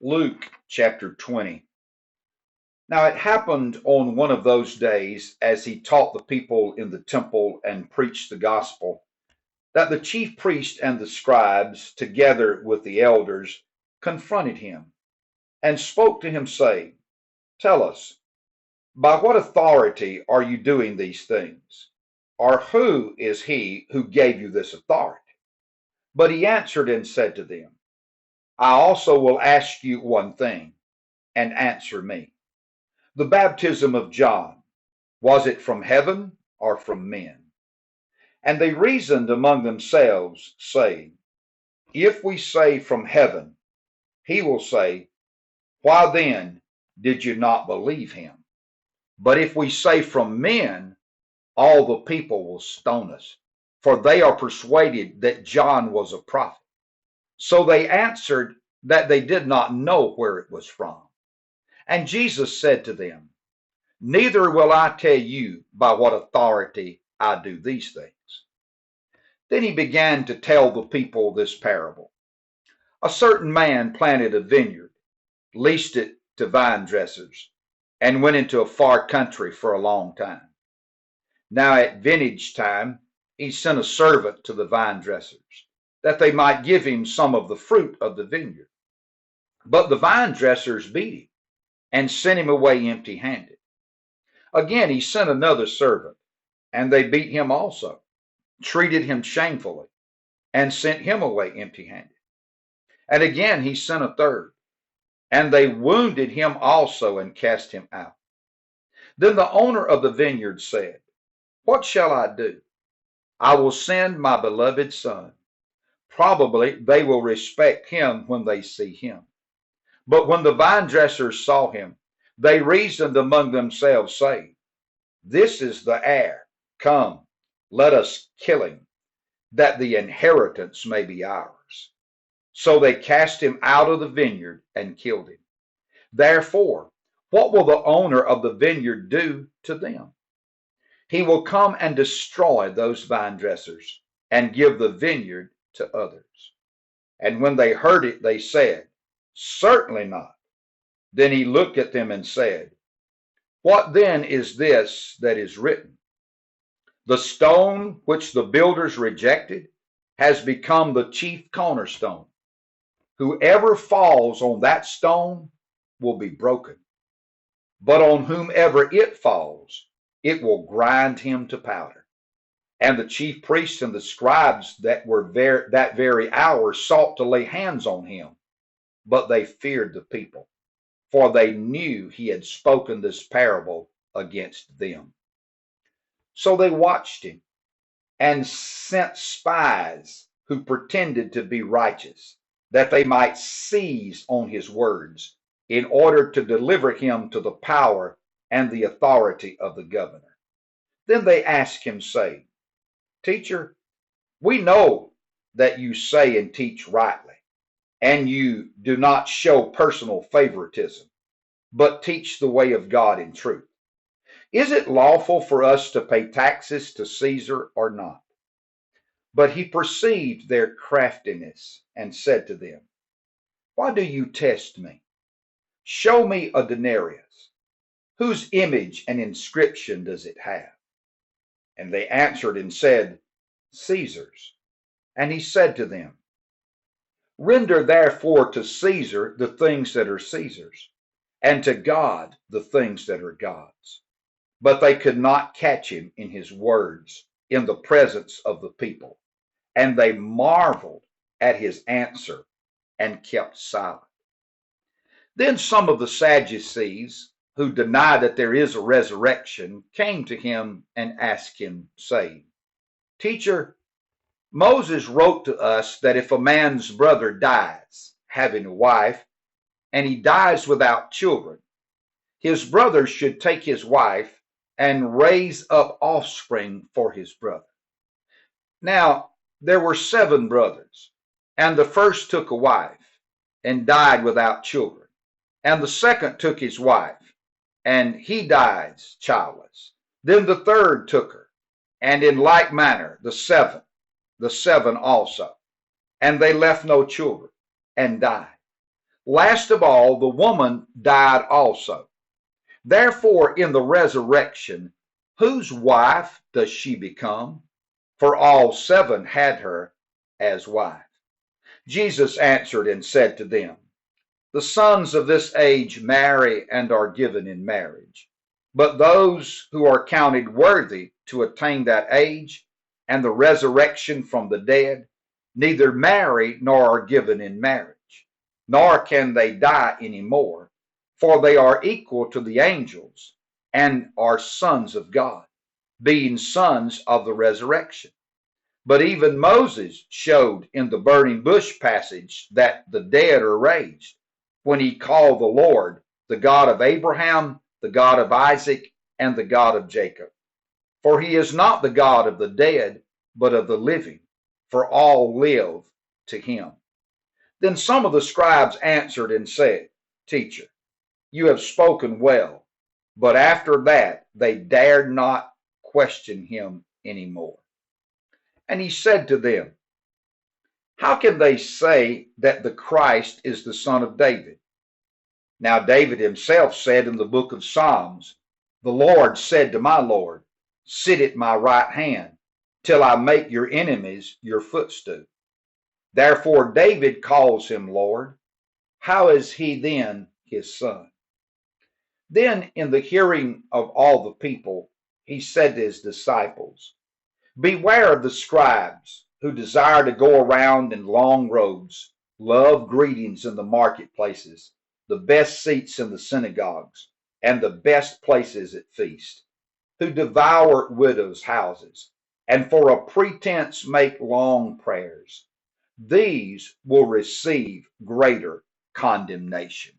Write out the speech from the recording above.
Luke chapter 20. Now it happened on one of those days, as he taught the people in the temple and preached the gospel, that the chief priests and the scribes, together with the elders, confronted him and spoke to him, saying, Tell us, by what authority are you doing these things? Or who is he who gave you this authority? But he answered and said to them, I also will ask you one thing, and answer me. The baptism of John, was it from heaven or from men? And they reasoned among themselves, saying, If we say from heaven, he will say, Why then did you not believe him? But if we say from men, all the people will stone us, for they are persuaded that John was a prophet. So they answered that they did not know where it was from. And Jesus said to them, Neither will I tell you by what authority I do these things. Then he began to tell the people this parable. A certain man planted a vineyard, leased it to vine dressers, and went into a far country for a long time. Now at vintage time, he sent a servant to the vine dressers, that they might give him some of the fruit of the vineyard. But the vine dressers beat him and sent him away empty-handed. Again he sent another servant, and they beat him also, treated him shamefully, and sent him away empty-handed. And again he sent a third, and they wounded him also and cast him out. Then the owner of the vineyard said, What shall I do? I will send my beloved son. Probably they will respect him when they see him. But when the vine dressers saw him, they reasoned among themselves, saying, This is the heir. Come, let us kill him, that the inheritance may be ours. So they cast him out of the vineyard and killed him. Therefore, what will the owner of the vineyard do to them? He will come and destroy those vine dressers and give the vineyard to others. And when they heard it, they said, Certainly not. Then he looked at them and said, What then is this that is written? The stone which the builders rejected has become the chief cornerstone. Whoever falls on that stone will be broken, but on whomever it falls, it will grind him to powder. And the chief priests and the scribes that very hour sought to lay hands on him, but they feared the people, for they knew he had spoken this parable against them. So they watched him and sent spies who pretended to be righteous, that they might seize on his words, in order to deliver him to the power and the authority of the governor. Then they asked him, saying, Teacher, we know that you say and teach rightly, and you do not show personal favoritism, but teach the way of God in truth. Is it lawful for us to pay taxes to Caesar or not? But he perceived their craftiness and said to them, Why do you test me? Show me a denarius. Whose image and inscription does it have? And they answered and said, Caesar's. And he said to them, Render therefore to Caesar the things that are Caesar's, and to God the things that are God's. But they could not catch him in his words in the presence of the people, and they marveled at his answer and kept silent. Then some of the Sadducees, who deny that there is a resurrection, came to him and asked him, saying, Teacher, Moses wrote to us that if a man's brother dies, having a wife, and he dies without children, his brother should take his wife and raise up offspring for his brother. Now, there were 7 brothers, and the first took a wife and died without children, and the second took his wife, and he died childless. Then the third took her, and in like manner the seven also, and they left no children, and died. Last of all, the woman died also. Therefore, in the resurrection, whose wife does she become? For all seven had her as wife. Jesus answered and said to them, the sons of this age marry and are given in marriage. But those who are counted worthy to attain that age and the resurrection from the dead neither marry nor are given in marriage, nor can they die any more, for they are equal to the angels and are sons of God, being sons of the resurrection. But even Moses showed in the burning bush passage that the dead are raised when he called the Lord the God of Abraham, the God of Isaac, and the God of Jacob. For he is not the God of the dead, but of the living, for all live to him. Then some of the scribes answered and said, Teacher, you have spoken well. But after that they dared not question him any more. And he said to them, how can they say that the Christ is the son of David? Now David himself said in the book of Psalms, the Lord said to my Lord, sit at my right hand till I make your enemies your footstool. Therefore David calls him Lord. How is he then his son? Then in the hearing of all the people, he said to his disciples, beware of the scribes who desire to go around in long robes, love greetings in the marketplaces, the best seats in the synagogues, and the best places at feast, who devour widows' houses, and for a pretense make long prayers. These will receive greater condemnation.